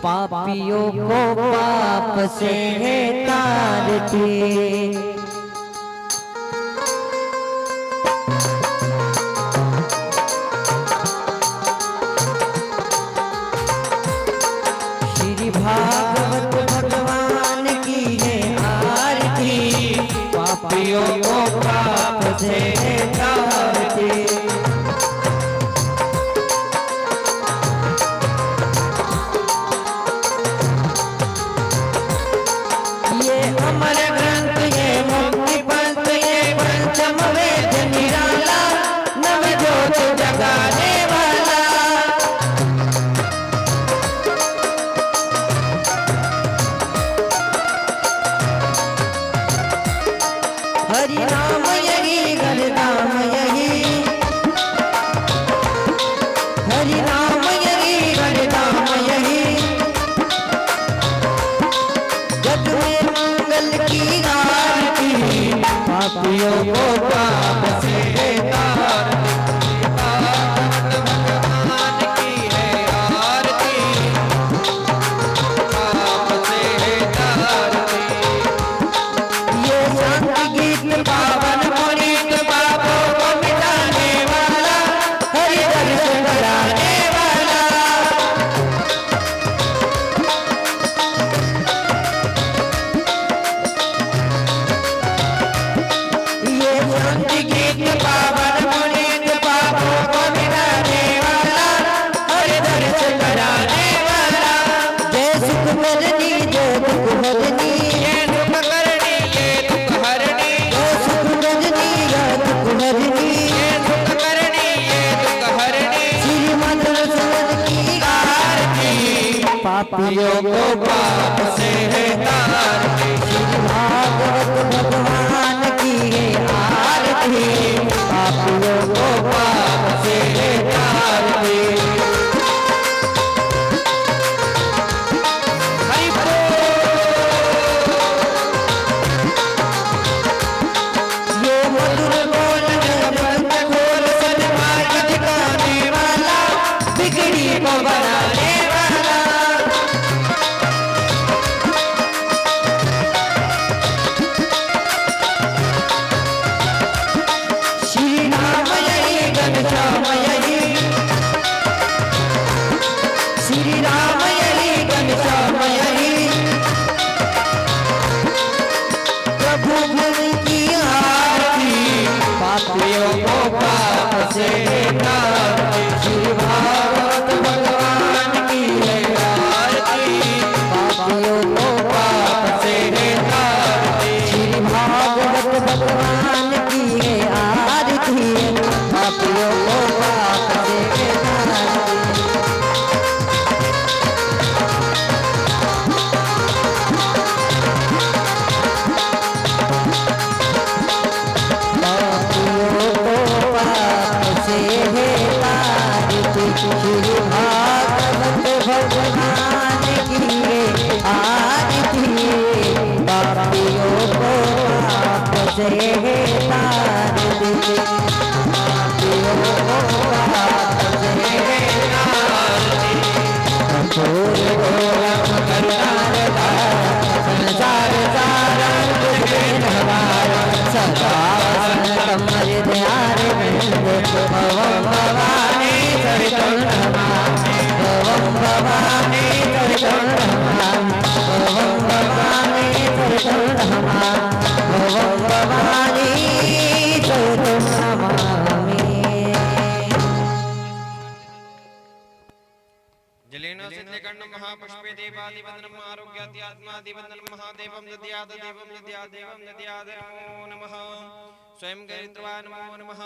पापियों को पाप से तारती। श्री भागवत भगवान की है आरती, पापियों को पाप से तारती। ये अमर ग्रंथ ये मुक्ति पंथ ये पंचम वेद निराला, नव जोत जगाने वाला। हरि नाम यही घर नाम यही, हरि नाम यही घर नाम यही, जग में मंगल की आरती, पापियों को पाप से तारती। भगवान की है आरती, पाप से तारती। ये शांति गीत पावन पुनीत पापों को मिटाने वाला, हरि दर्शन कराने वाला। ये शांति गीत पावन पुनीत पापों को मिटाने वाला, हरि दर्शन कराने वाला। जय सुख करनी जय दुख हरनी, ये दुख करनी ये दुख हरनी, जय सुख करनी ये दुख हरनी, ये दुख करनी ये दुख हरनी। श्रीमद रसूल की आरती, पापियों को पाप से तारती। श्री भागवत भगवान की है आरती, पापियों को पाप से तारती। हरि बोल। ये मधुर बोल जगत खोल सन्मार्ग दिखाने वाला, बिगड़ी को बनाने वाला। श्री राम यही घनश्याम यही, श्री राम यही घनश्याम यही, प्रभु गुण की आरती, पापियों को पाप से तारती। श्री भागवत भगवान की है आरती, पापियों को पाप से तारती। श्री भागवत भगवान की है आरती, पापियों को पाप से तारती। पापियों को पाप से तारती। श्री भागवत भगवान की है आरती, पापियों को पाप से तारती। पापियों को पाप से तारती। कठोर गोरख करुणारता, संसार सारंग भेद हमारा, सदासन कमर ध्यान बिंद। भवम भवानी सरितं नमामि, भवम भवानी सरितं नमामि, भवम भवानी सरितं नमामि, भवम भवानी सरितं नमामि। जलेन सिद्धकण्डं महापुष्पे देवादिवन्दनं आरोग्यादि आत्मादिवन्दनं महादेवं दद्यात् देवं दद्यात् देवं दद्यात् नमो नमः। स्वयं गृहीत्वा नमो नमः।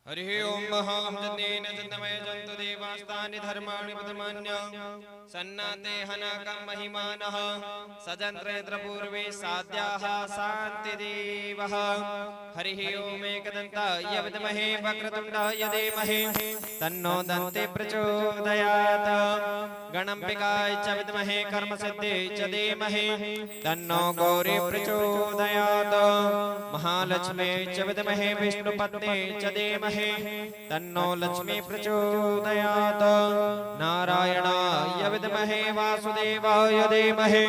हरि ओम महां जन्नेन जन्मय जन्तु देवास्तानि धर्माणि प्रथमान्य सन्नाते हनकं महिमानः सजन्त्रेन्द्रपूर्वे साद्याः शान्तिदेवः हरिः ओम् एकदन्ताय विद्महे वक्रतुण्डाय धीमहि तन्नो दन्ति प्रचोदयात् गणाम्बिकाय च विद्महे कर्मसिद्धियै च धीमहि तन्नो गौरी प्रचोदयात् महालक्ष्म्यै च विद्महे विष्णुपत्न्यै च धीमहि तन्नो लक्ष्मी प्रचोदयात् नारायणाय विद्महे वासुदेवाय धीमहि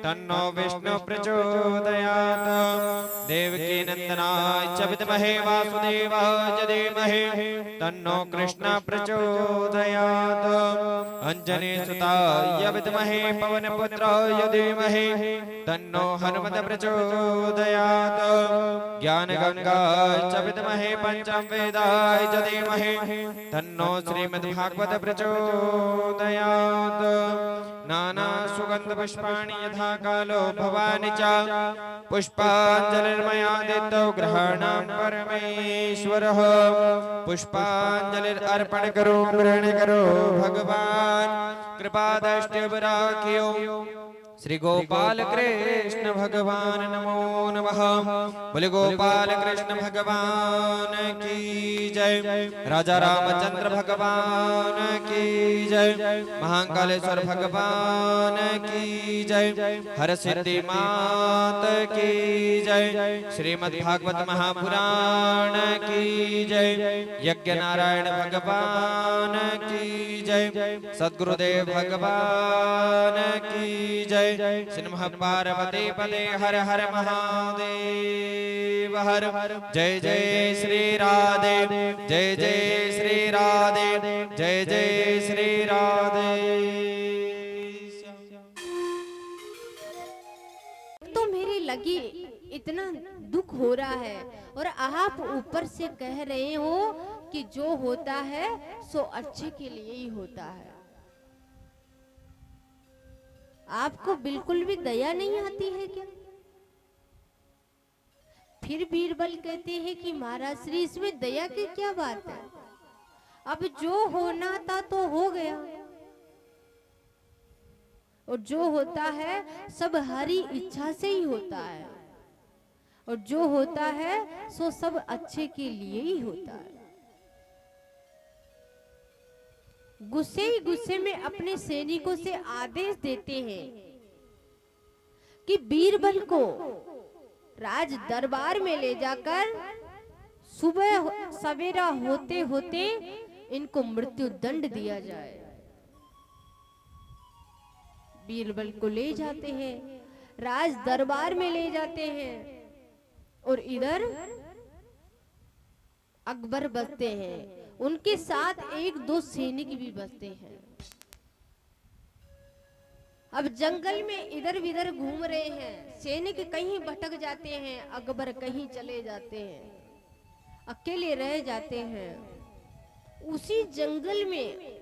तन्नो विष्णु प्रचोदयात् देवकी नंदनाय च विद्महे वासुदेवाय धीमहि तन्नो कृष्ण प्रचोदयात् अंजनी सुताय विद्महे पवनपुत्राय धीमहि तन्नो हनुमत प्रचोदयात् ज्ञान गंगाय च विद्महे पंचम वेदाय च धीमहि तन्नो श्रीमद्भागवत प्रचोदयात् नाना सुगंध पुष्पाणि यथा कालो भवानि च पुष्पांजलिर्मया दत्तो ग्रहणं परमेश्वरः पुष्पांजलिर्पण करो ग्रहण करो भगवान कृपा दृष्टि राखियो श्री गोपाल कृष्ण भगवान नमो नमः बोले गोपाल कृष्ण भगवान की जय राजा रामचंद्र भगवान की जय महाकालेश्वर भगवान की जय हर सिद्धि मात की जय श्रीमद् भागवत महापुराण की जय यज्ञ नारायण भगवान की जय सद्गुरुदेव भगवान की जय सिन्ह पार्वती पदे हर हर महादेव हर जय जय श्री राधे जय जय श्री राधे जय जय श्री राधे। तो मेरे लगी इतना दुख हो रहा है और आप ऊपर से कह रहे हो कि जो होता है सो अच्छे के लिए ही होता है। आपको बिल्कुल भी दया नहीं आती है क्या? फिर बीरबल कहते हैं कि महाराज श्री इसमें दया की क्या बात है, अब जो होना था तो हो गया और जो होता है सब हरी इच्छा से ही होता है और जो होता है सो सब अच्छे के लिए ही होता है। गुस्से ही गुस्से में अपने सैनिकों से आदेश देते हैं कि बीरबल को राज दरबार में ले जाकर सुबह सवेरा होते होते इनको मृत्यु दंड दिया जाए। बीरबल को ले जाते हैं, राज दरबार में ले जाते हैं और इधर अकबर बसते हैं, उनके साथ एक दो सैनिक भी बसते हैं। अब जंगल में इधर उधर घूम रहे हैं, सैनिक कहीं भटक जाते हैं, अकबर कहीं चले जाते हैं, अकेले रह जाते हैं। उसी जंगल में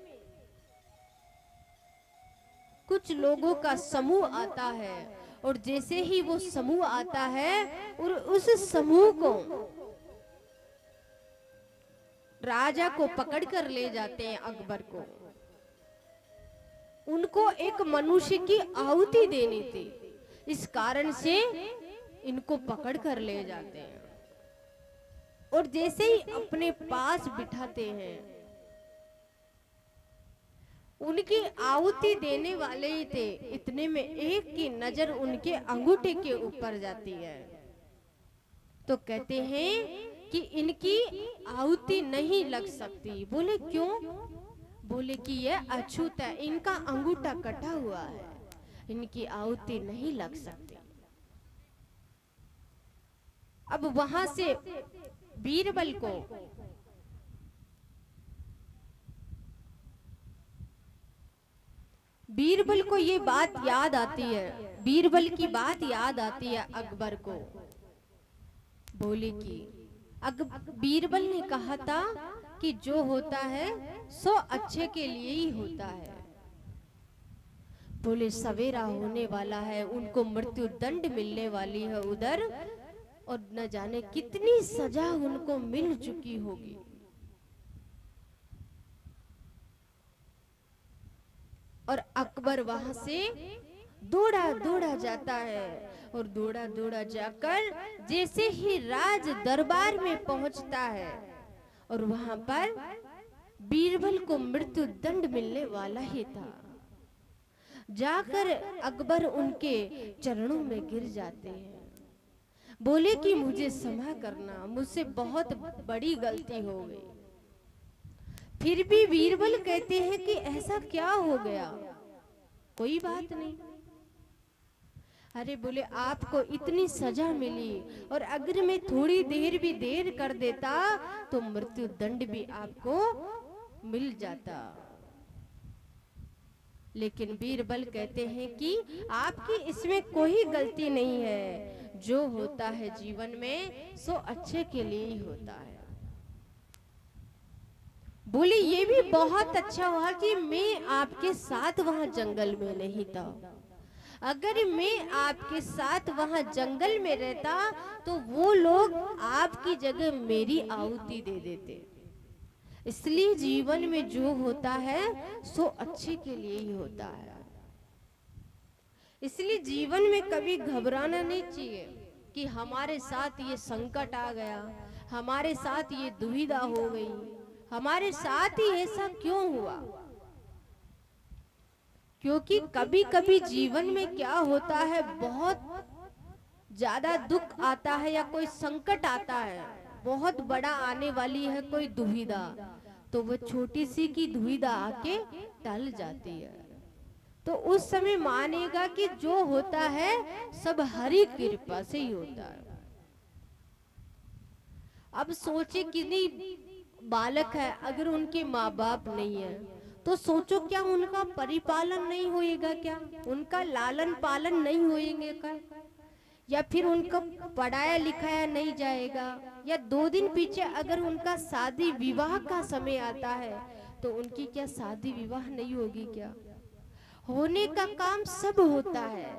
कुछ लोगों का समूह आता है और जैसे ही वो समूह आता है और उस समूह को राजा को पकड़ कर ले जाते हैं अकबर को। उनको एक मनुष्य की आहुति देनी थी, इस कारण से इनको पकड़ कर ले जाते हैं और जैसे ही अपने पास बिठाते हैं, उनकी आहुति देने वाले ही थे, इतने में एक की नजर उनके अंगूठे के ऊपर जाती है। तो कहते हैं कि इनकी आहुति नहीं लग सकती। बोले क्यों? बोले कि यह अछूत है, इनका अंगूठा कटा हुआ है, इनकी आहुति नहीं लग सकती। अब वहां से बीरबल को ये बात याद आती है, बीरबल की बात याद आती है अकबर को। बोले कि बीरबल ने कहा था कि जो होता है सो अच्छे के लिए ही होता है। बोले सवेरा होने वाला है, उनको मृत्यु दंड मिलने वाली है उधर, और न जाने कितनी सजा उनको मिल चुकी होगी। और अकबर वहां से दौड़ा दौड़ा जाता है और दौड़ा दौड़ा जाकर जैसे ही राज दरबार में पहुंचता है और वहां पर बीरबल को मृत्यु दंड मिलने वाला ही था। जाकर अकबर उनके चरणों में गिर जाते हैं, बोले कि मुझे क्षमा करना, मुझसे बहुत बड़ी गलती हो गई। फिर भी बीरबल कहते हैं कि ऐसा क्या हो गया, कोई बात नहीं। अरे बोले आपको इतनी सजा मिली और अगर मैं थोड़ी देर भी देर कर देता तो मृत्यु दंड भी आपको मिल जाता। लेकिन बीरबल कहते हैं कि आपकी इसमें कोई गलती नहीं है, जो होता है जीवन में सो अच्छे के लिए ही होता है। बोले ये भी बहुत अच्छा हुआ कि मैं आपके साथ वहां जंगल में नहीं था, अगर मैं आपके साथ वहां जंगल में रहता तो वो लोग आपकी जगह मेरी आहुति दे देते। इसलिए जीवन में जो होता है सो अच्छे के लिए ही होता है। इसलिए जीवन में कभी घबराना नहीं चाहिए कि हमारे साथ ये संकट आ गया, हमारे साथ ये दुविधा हो गई, हमारे साथ ही ऐसा क्यों हुआ। क्योंकि कभी कभी जीवन में क्या होता है, बहुत ज्यादा दुख आता है या कोई संकट आता है, बहुत बड़ा आने वाली है कोई दुविधा, तो वो छोटी सी की दुविधा आके टल जाती है। तो उस समय मानेगा कि जो होता है सब हरि कृपा से ही होता है। अब सोचे कितनी बालक है, अगर उनके माँ बाप नहीं है तो सोचो क्या उनका परिपालन नहीं होएगा, क्या उनका लालन पालन नहीं होएंगे क्या, या फिर उनको पढ़ाया लिखाया नहीं जाएगा, या 2 दिन पीछे अगर उनका शादी विवाह का समय आता है तो उनकी क्या शादी विवाह नहीं होगी क्या। होने का काम सब होता है,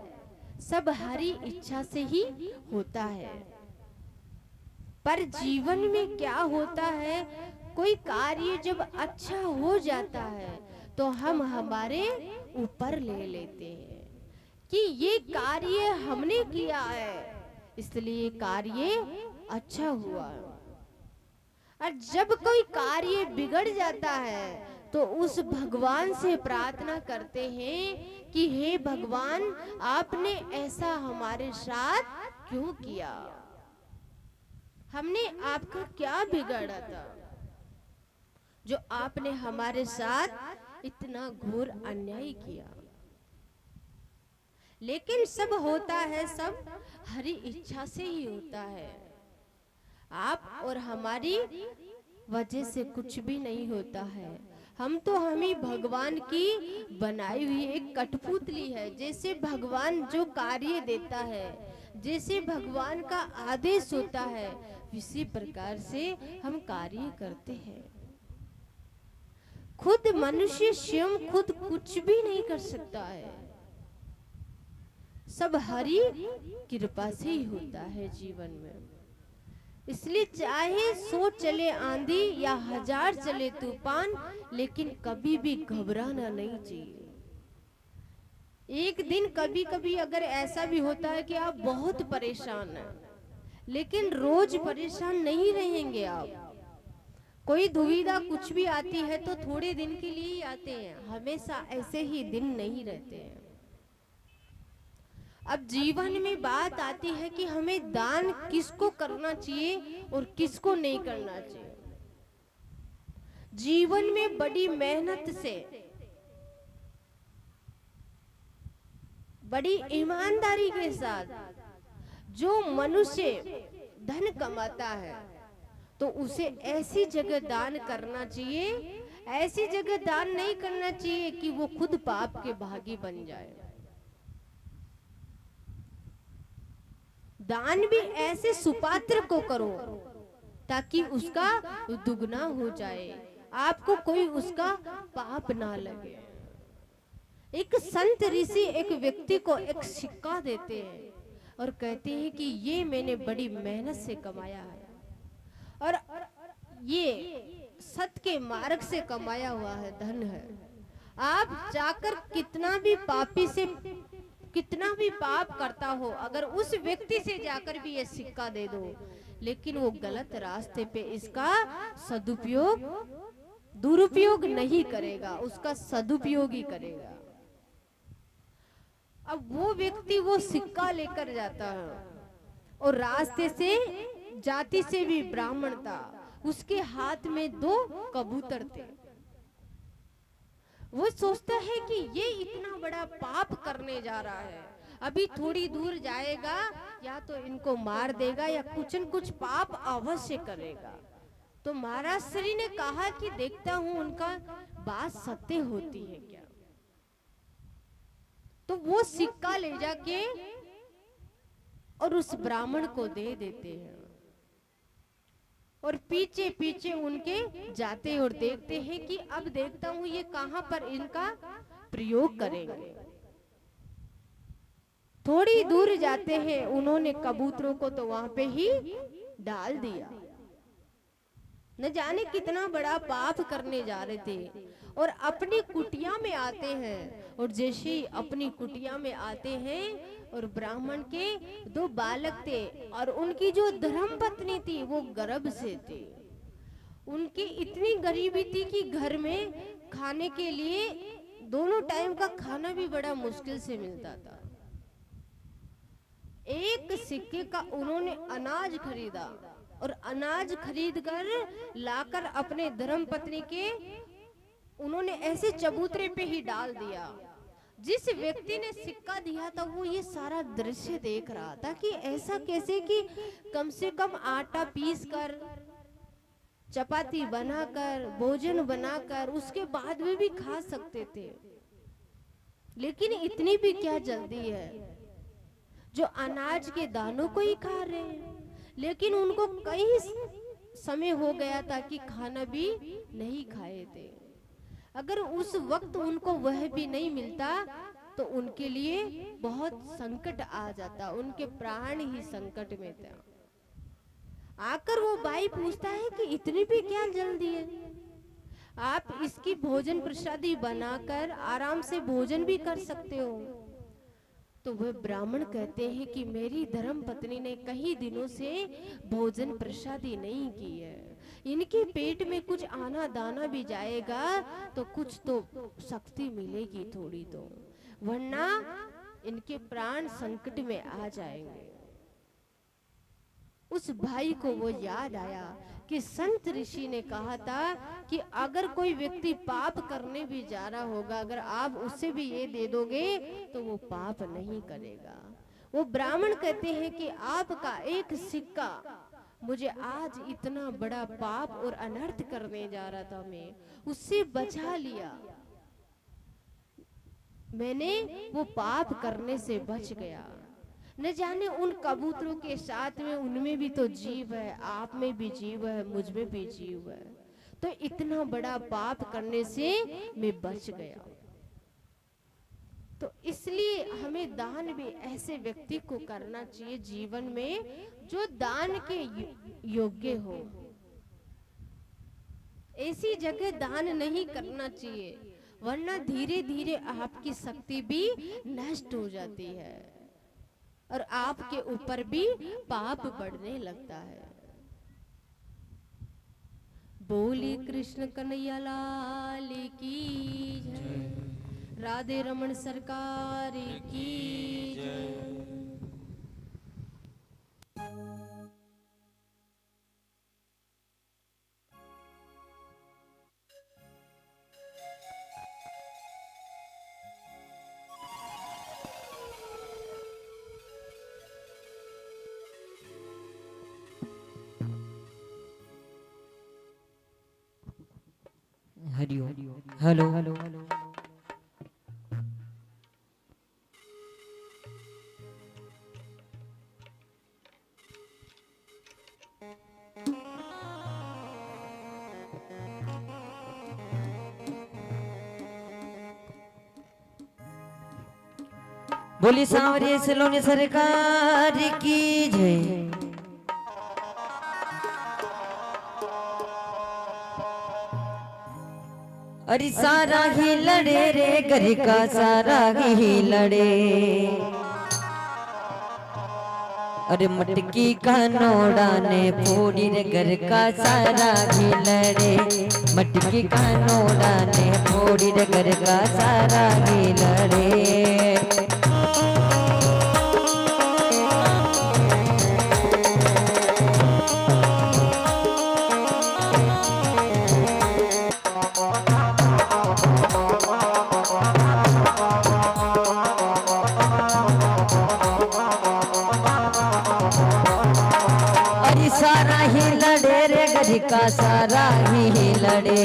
सब हरी इच्छा से ही होता है। पर जीवन में क्या होता है, कोई कार्य जब अच्छा हो जाता है तो हम हमारे ऊपर ले लेते हैं कि ये कार्य हमने किया है इसलिए कार्य अच्छा हुआ। और जब कोई कार्य बिगड़ जाता है तो उस भगवान से प्रार्थना करते हैं कि हे भगवान, आपने ऐसा हमारे साथ क्यों किया, हमने आपका क्या बिगाड़ा था जो आपने हमारे साथ इतना घोर अन्याय किया। लेकिन सब होता है, सब हरी इच्छा से ही होता है। आप और हमारी वजह से कुछ भी नहीं होता है। हम तो हमें भगवान की बनाई हुई एक कठपुतली है। जैसे भगवान जो कार्य देता है, जैसे भगवान का आदेश होता है, इसी प्रकार से हम कार्य करते हैं। खुद मनुष्य स्वयं खुद कुछ भी नहीं कर सकता है, सब हरि कृपा से ही होता है जीवन में। इसलिए चाहे 100 चले आंधी या 1000 चले तूफान, लेकिन कभी भी घबराना नहीं चाहिए। एक दिन कभी कभी अगर ऐसा भी होता है कि आप बहुत परेशान हैं, लेकिन रोज परेशान नहीं रहेंगे आप। कोई दुविधा कुछ भी आती है तो थोड़े दिन के लिए ही आते हैं, हमेशा ऐसे ही दिन नहीं रहते हैं। अब जीवन में बात आती है कि हमें दान किसको करना चाहिए और किसको नहीं करना चाहिए। जीवन में बड़ी मेहनत से, बड़ी ईमानदारी के साथ जो मनुष्य धन कमाता है तो उसे ऐसी जगह दान करना चाहिए, ऐसी जगह दान नहीं करना चाहिए कि वो खुद पाप के भागी बन जाए। दान भी ऐसे सुपात्र को करो ताकि उसका दुगना हो जाए, आपको कोई उसका पाप ना लगे। एक संत ऋषि एक व्यक्ति को एक सिक्का देते हैं और कहते हैं कि ये मैंने बड़ी मेहनत से कमाया है और ये सत्य के मार्ग से कमाया हुआ है धन है, आप जाकर कितना भी पापी से कितना भी पाप करता हो, अगर उस व्यक्ति से जाकर भी ये सिक्का दे दो, लेकिन वो गलत रास्ते पे इसका सदुपयोग दुरुपयोग नहीं करेगा, उसका सदुपयोग ही करेगा। अब वो व्यक्ति वो सिक्का लेकर जाता है और रास्ते से जाति से भी ब्राह्मण था, उसके हाथ में 2 कबूतर थे। वो सोचता है कि ये इतना बड़ा पाप करने जा रहा है, अभी थोड़ी दूर जाएगा या तो इनको मार देगा या कुछ न कुछ पाप अवश्य करेगा। तो महाराज श्री ने कहा कि देखता हूं उनका बात सत्य होती है क्या। तो वो सिक्का ले जाके और उस ब्राह्मण को दे देते हैं और पीछे पीछे उनके जाते और देखते हैं कि अब देखता हूं ये कहां पर इनका प्रयोग करेंगे। थोड़ी दूर जाते हैं, उन्होंने कबूतरों को तो वहां पे ही डाल दिया। न जाने कितना बड़ा पाप करने जा रहे थे और अपनी कुटिया में आते हैं, और जैसे ही अपनी कुटिया में आते हैं और ब्राह्मण के 2 बालक थे और उनकी जो धर्म पत्नी थी वो गर्भ से थी। उनकी इतनी गरीबी थी कि घर में खाने के लिए दोनों टाइम का खाना भी बड़ा मुश्किल से मिलता था। एक सिक्के का उन्होंने अनाज खरीदा और अनाज खरीद कर लाकर अपने धर्म पत्नी के उन्होंने ऐसे चबूतरे पे ही डाल दिया। जिस व्यक्ति ने सिक्का दिया था वो ये सारा दृश्य देख रहा था कि ऐसा कैसे कि कम से कम आटा पीस कर, चपाती बनाकर, भोजन बनाकर उसके बाद में भी खा सकते थे, लेकिन इतनी भी क्या जल्दी है जो अनाज के दानों को ही खा रहे हैं। लेकिन उनको कई समय हो गया था कि खाना भी नहीं खाए थे। अगर उस वक्त उनको वह भी नहीं मिलता तो उनके लिए बहुत संकट आ जाता, उनके प्राण ही संकट में था। आकर वो भाई पूछता है कि इतनी भी क्या जल्दी है, आप इसकी भोजन प्रसादी बनाकर आराम से भोजन भी कर सकते हो। तो वह ब्राह्मण कहते हैं कि मेरी धर्म पत्नी ने कई दिनों से भोजन प्रसादी नहीं की है, इनके पेट में कुछ आना दाना भी जाएगा तो कुछ तो शक्ति मिलेगी थोड़ी, तो वरना इनके प्राण संकट में आ जाएंगे। उस भाई को वो याद आया कि संत ऋषि ने कहा था कि अगर कोई व्यक्ति पाप करने भी जा रहा होगा, अगर आप उससे भी ये दे दोगे तो वो पाप नहीं करेगा। वो ब्राह्मण कहते हैं कि आपका एक सिक्का मुझे आज इतना बड़ा पाप और अनर्थ करने जा रहा था, मैं उससे बचा लिया, मैंने वो पाप करने से बच गया। न जाने उन कबूतरों के साथ में उनमें भी तो जीव है, आप में भी जीव है, मुझ में भी जीव है, तो इतना बड़ा पाप करने से मैं बच गया। तो इसलिए हमें दान भी ऐसे व्यक्ति को करना चाहिए जीवन में जो दान के योग्य हो। ऐसी जगह दान नहीं करना चाहिए, वरना धीरे धीरे आपकी शक्ति भी नष्ट हो जाती है और आपके ऊपर भी पाप बढ़ने लगता है। बोली कृष्ण कन्हैया लाल की जय, राधे रमन सरकार की जय। हरिओम। Hello hello. बोली सांवरिया सलोनी सरकार की जय। अरे सारा ही लड़े रे घर का सारा ही लड़े। अरे मटकी का नोड़ा ने फोड़ी रे घर का सारा ही लड़े। मटकी का नोड़ा ने फोड़ी रे घर का सारा ही लड़े। सारा ही लड़े रे घर का सारा ही लड़े।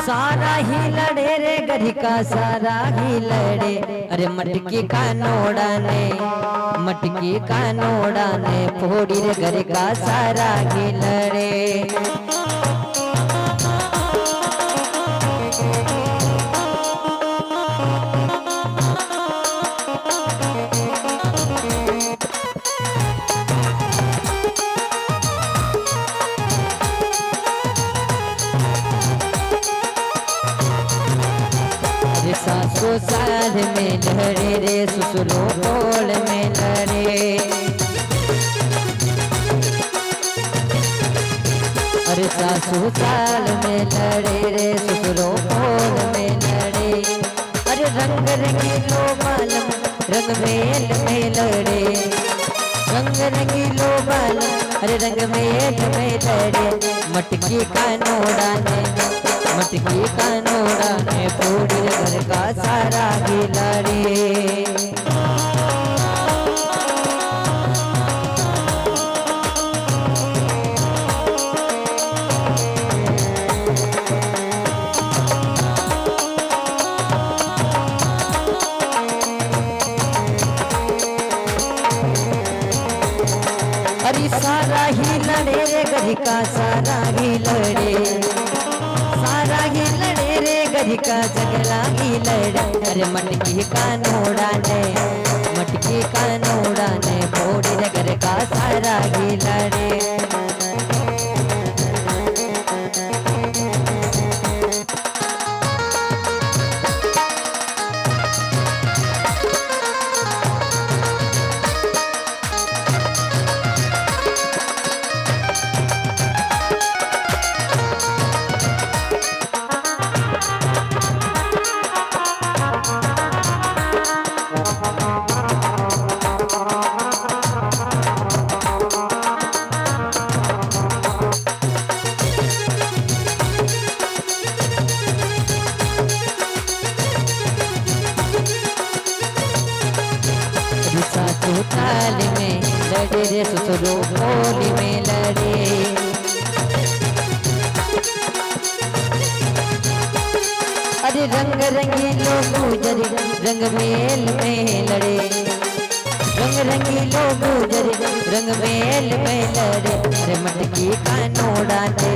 सारा ही लड़े रे घर का सारा ही लड़े। अरे मटकी का नोड़ा ने मटकी का नोड़ा ने फोड़ी रे घर का सारा ही लड़े। सासो साल में लड़े रे ससुरो कोल में लड़े। अरे सासू साल में लड़े रे ससुरो कोल में लड़े। अरे रंग रंगीलो बालम रंग मेल में लड़े। रंग रंगीलो बालम अरे रंग मेल में लड़े। मटकी का नोड़ा ने मटकी का नोड़ा ने फोड़ी घर का सारा ही लड़े। अरे सारा ही लड़े रे घर का सारा ही लड़े। सारा ही लड़े रे घर का झगड़ा ही लड़े। अरे मटकी का नोड़ा ने मटकी का नोड़ा ने फोड़ी रे घर का सारा ही लड़े। ताल में लड़े रे ससुरो होली में लड़े। अरे रंग रंगीलो गुजरी रंग मेल में लड़े। रंग रंगीलो गुजरी रंग मेल में लड़े। अरे मटकी का नोड़ा ने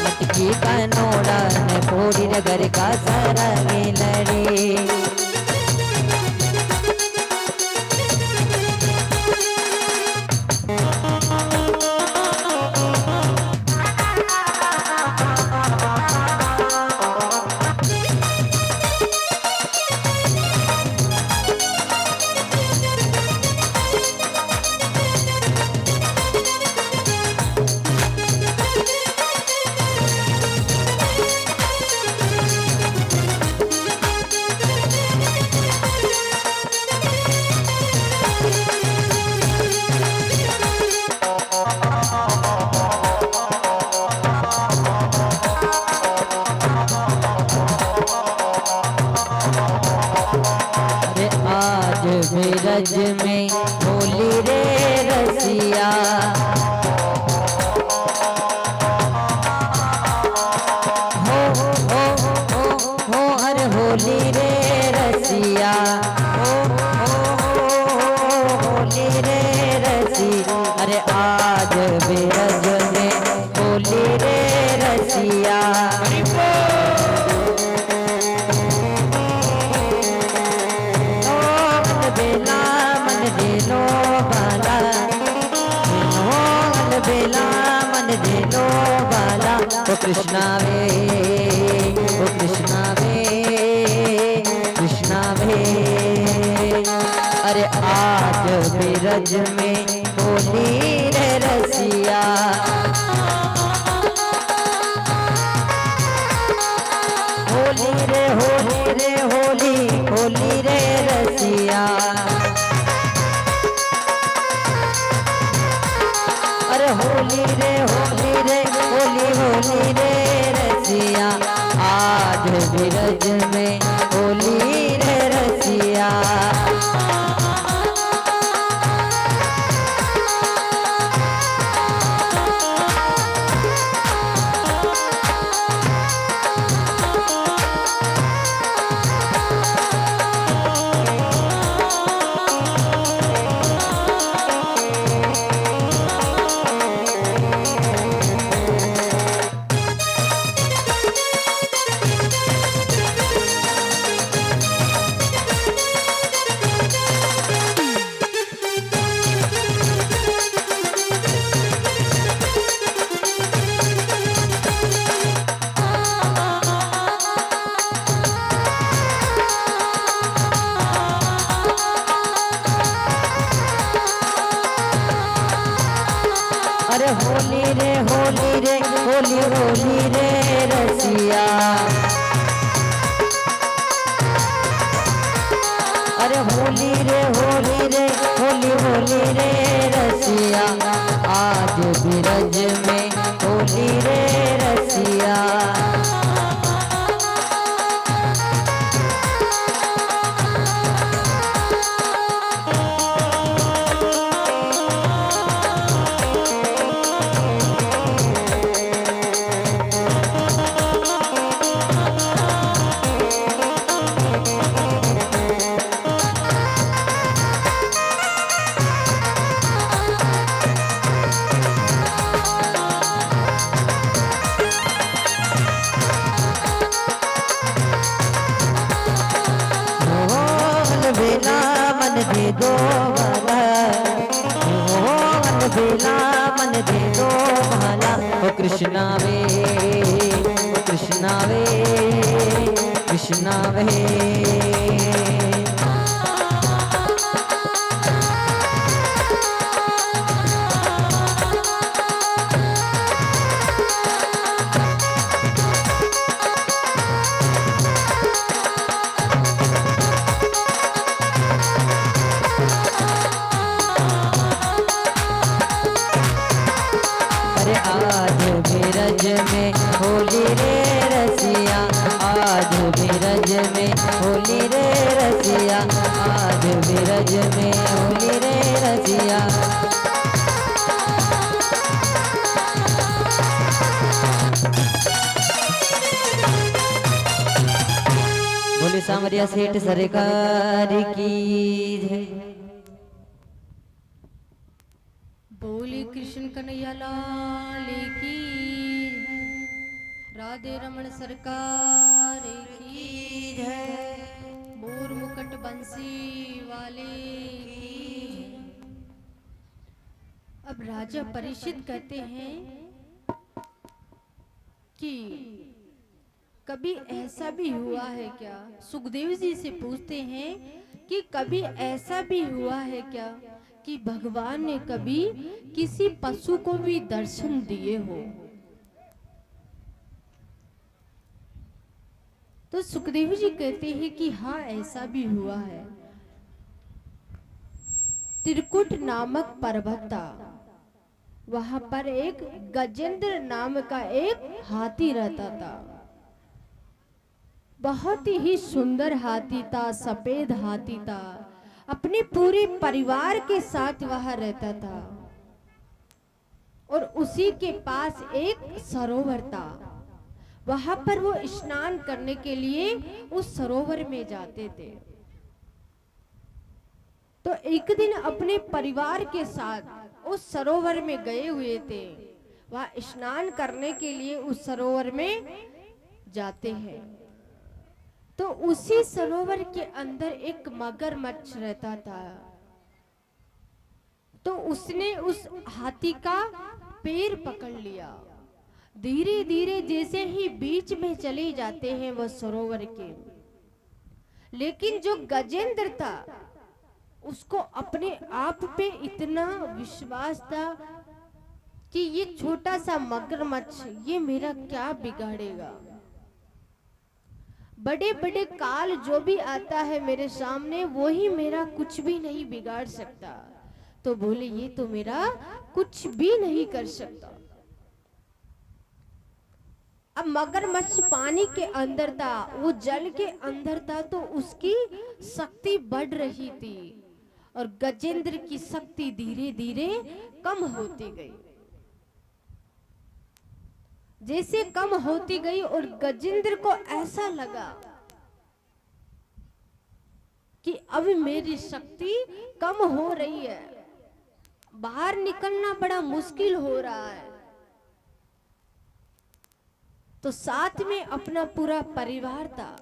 मटकी का नोड़ा ने फोड़ी रे घर का सारा ही लड़े। ब्रज में होली रे रसिया। हो अरे होली रे रसिया। होली रे रसी अरे आज ब्रज में होली रे रसिया। बेला मन बेलो बाला बेलो कृष्णा वे, ओ कृष्णा वे, कृष्णा वे। अरे आज बिरज में होली रे रसिया, होली रे होली रे होली, होली रे रसिया। अरे होली रे होली रे होली, होली रे रसिया। आज बिरज में होली रे रसिया। अरे होली रे होली रे होली, होली रे रसिया। अरे होली रे होली रे होली, होली रे रसिया। आज बिरज में होली रे रसिया। दे दो भला, मोहन बेला मन दे दो भला। ओ कृष्णा वे, ओ कृष्णा वे, कृष्णा वे। आज बिरज में होली रे रसिया, आज बिरज में होली रे रसिया, आज बिरज में होली रे रसिया। बोले सामरिया सेठ सरकार की जय। बोली कृष्ण कन्हैया लाल की, राधे रमन सरकार की जय। मोर मुकुट बंसी वाले की जय। अब राजा परीक्षित कहते हैं कि कभी ऐसा भी हुआ है क्या? सुखदेव जी से पूछते हैं कि कभी ऐसा भी हुआ है क्या कि भगवान ने कभी किसी पशु को भी दर्शन दिए हो? तो सुखदेव जी कहते हैं कि हाँ, ऐसा भी हुआ है। त्रिकुट नामक पर्वत था, वहां पर एक गजेंद्र नाम का एक हाथी रहता था। बहुत ही सुंदर हाथी था, सफेद हाथी था। अपने पूरे परिवार के साथ वहां रहता था और उसी के पास एक सरोवर था। वहां पर वो स्नान करने के लिए उस सरोवर में जाते थे। तो एक दिन अपने परिवार के साथ उस सरोवर में गए हुए थे। वहां स्नान करने के लिए उस सरोवर में जाते हैं। तो उसी सरोवर के अंदर एक मगरमच्छ रहता था। तो उसने उस हाथी का पैर पकड़ लिया। धीरे धीरे जैसे ही बीच में चले जाते हैं वह सरोवर के, लेकिन जो गजेंद्र था उसको अपने आप पे इतना विश्वास था कि ये छोटा सा मगरमच्छ ये मेरा क्या बिगाड़ेगा, बड़े बड़े काल जो भी आता है मेरे सामने वो ही मेरा कुछ भी नहीं बिगाड़ सकता। तो बोले ये तो मेरा कुछ भी नहीं कर सकता। अब मगरमच्छ पानी के अंदर था, वो जल के अंदर था, तो उसकी शक्ति बढ़ रही थी और गजेंद्र की शक्ति धीरे धीरे कम होती गई। जैसे कम होती गई और गजेंद्र को ऐसा लगा कि अब मेरी शक्ति कम हो रही है, बाहर निकलना बड़ा मुश्किल हो रहा है। तो साथ में अपना पूरा परिवार था,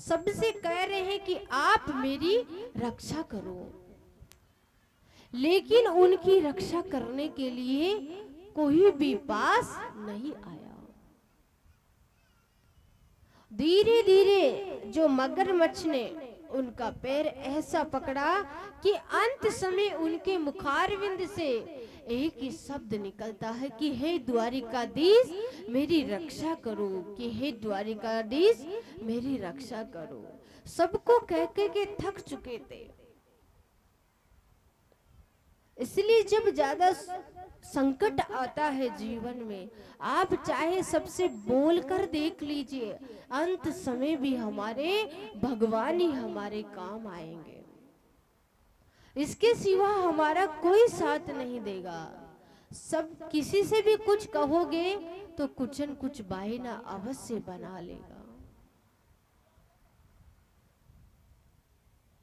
सबसे कह रहे हैं कि आप मेरी रक्षा करो, लेकिन उनकी रक्षा करने के लिए कोई भी पास नहीं आया। धीरे धीरे जो मगरमच्छ ने उनका पैर ऐसा पकड़ा कि अंत समय उनके मुखारविंद से एक ही शब्द निकलता है कि हे द्वारिकाधीश मेरी रक्षा करो, कि हे द्वारिकाधीश मेरी रक्षा करो। सबको कह के थक चुके थे। इसलिए जब ज्यादा संकट आता है जीवन में, आप चाहे सबसे बोलकर देख लीजिए, अंत समय भी हमारे भगवान ही हमारे काम आएंगे, इसके सिवा हमारा कोई साथ नहीं देगा। सब किसी से भी कुछ कहोगे तो कुछ न कुछ बहाना अवश्य बना लेगा।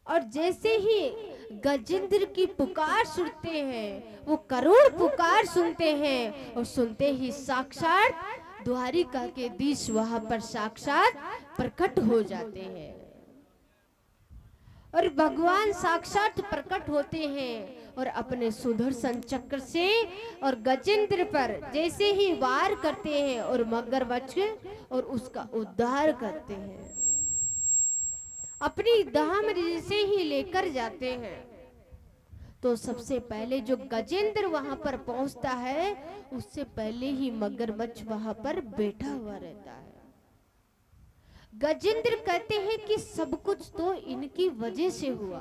और जैसे ही गजेंद्र की पुकार सुनते हैं, वो करुण पुकार सुनते हैं और सुनते ही साक्षात द्वारिका के धीश वहां पर साक्षात प्रकट हो जाते हैं। और भगवान साक्षात प्रकट होते हैं और अपने सुदर्शन चक्र से और गजेंद्र पर जैसे ही वार करते हैं और मगरमच्छ और उसका उद्धार करते हैं, अपनी धाम जैसे ही लेकर जाते हैं। तो सबसे पहले जो गजेंद्र वहां पर पहुंचता है, उससे पहले ही मगरमच्छ वहां पर बैठा हुआ रहता है। गजेंद्र कहते हैं कि सब कुछ तो इनकी वजह से हुआ,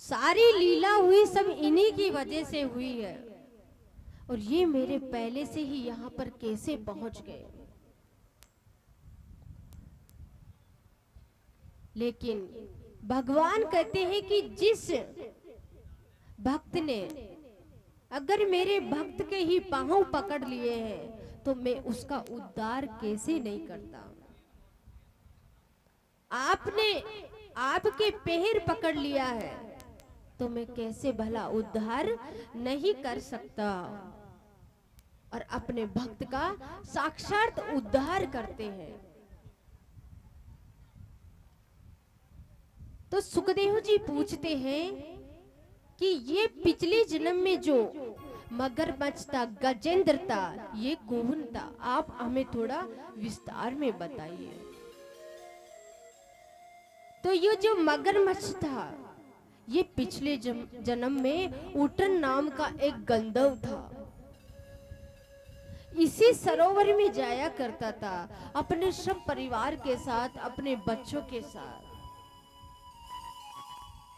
सारी लीला हुई सब इन्हीं की वजह से हुई है, और ये मेरे पहले से ही यहाँ पर कैसे पहुंच गए। लेकिन भगवान कहते हैं कि जिस भक्त ने अगर मेरे भक्त के ही पांव पकड़ लिए हैं तो मैं उसका उद्धार कैसे नहीं करता। आपने आपके पैर पकड़ लिया है तो मैं कैसे भला उद्धार नहीं कर सकता, और अपने भक्त का साक्षात उद्धार करते हैं। तो सुखदेव जी पूछते हैं कि ये पिछले जन्म में जो मगरमच्छ था, गजेंद्र था, ये कौन था? आप हमें थोड़ा विस्तार में बताइए। तो ये जो मगरमच्छ था, ये पिछले जन्म में ऊटन नाम का एक गंधर्व था। इसी सरोवर में जाया करता था अपने सब परिवार के साथ, अपने बच्चों के साथ।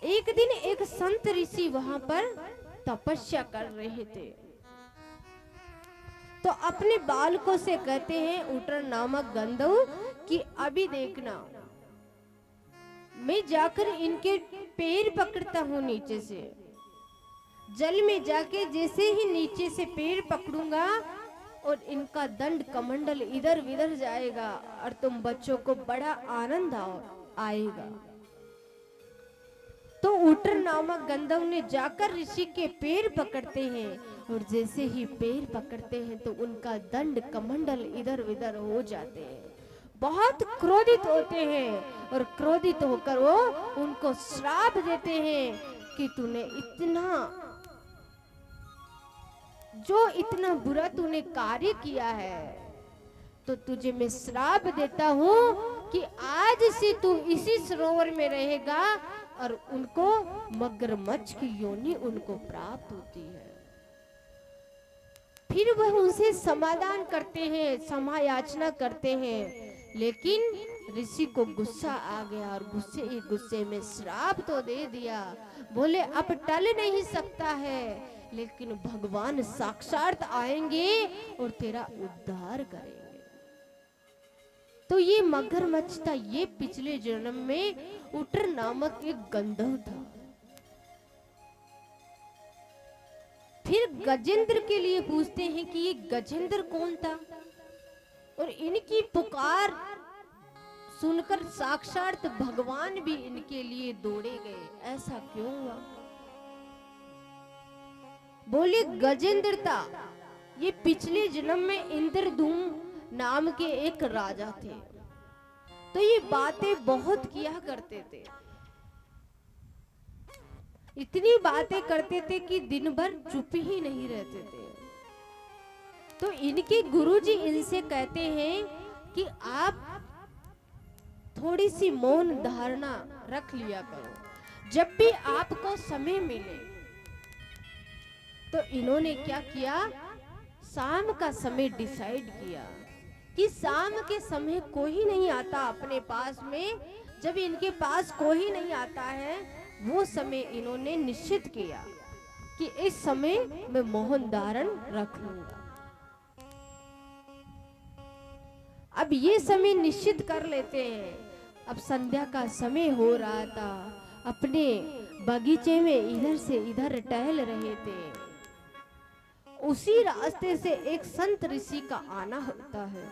एक दिन एक संत ऋषि वहां पर तपस्या कर रहे थे, तो अपने बालकों से कहते हैं ऊटर नामक गंधर्व कि अभी देखना, मैं जाकर इनके पैर पकड़ता हूं नीचे से, जल में जाके जैसे ही नीचे से पैर पकड़ूंगा और इनका दंड कमंडल इधर विधर जाएगा और तुम बच्चों को बड़ा आनंद आएगा। तो ऊटर नामक गंधर्व ने जाकर ऋषि के पैर पकड़ते हैं, और जैसे ही पैर पकड़ते हैं तो उनका दंड कमंडल इधर उधर हो जाते हैं। बहुत क्रोधित होते हैं और क्रोधित होकर वो उनको श्राप देते हैं कि तूने इतना जो इतना बुरा तूने कार्य किया है, तो तुझे मैं श्राप देता हूँ कि आज से तू इसी सरोवर में रहेगा और उनको मगरमच्छ की योनि उनको प्राप्त होती है। फिर वह उनसे समाधान करते हैं, क्षमा याचना करते हैं, लेकिन ऋषि को गुस्सा आ गया और गुस्से में श्राप तो दे दिया। बोले अब टल नहीं सकता है, लेकिन भगवान साक्षात आएंगे और तेरा उद्धार करेंगे। तो ये मगरमच्छ था, ये पिछले जन्म में उटर नामक एक गंधर्व था। फिर गजेंद्र के लिए पूछते हैं कि ये गजेंद्र कौन था, और इनकी पुकार सुनकर साक्षात भगवान भी इनके लिए दौड़े गए। ऐसा क्यों हुआ? बोले गजेंद्र था, ये पिछले जन्म में इंद्रधूम नाम के एक राजा थे। तो ये बातें बहुत किया करते थे, इतनी बातें करते थे कि दिन भर चुप ही नहीं रहते थे। तो इनके गुरुजी इनसे कहते हैं कि आप थोड़ी सी मौन धारणा रख लिया करो, जब भी आपको समय मिले। तो इन्होंने क्या किया, शाम का समय डिसाइड किया कि शाम के समय कोई नहीं आता अपने पास में। जब इनके पास कोई नहीं आता है, वो समय इन्होंने निश्चित किया कि इस समय मैं मौन धारण रख लूंगा। अब ये समय निश्चित कर लेते हैं। अब संध्या का समय हो रहा था, अपने बगीचे में इधर से इधर टहल रहे थे। उसी रास्ते से एक संत ऋषि का आना होता है।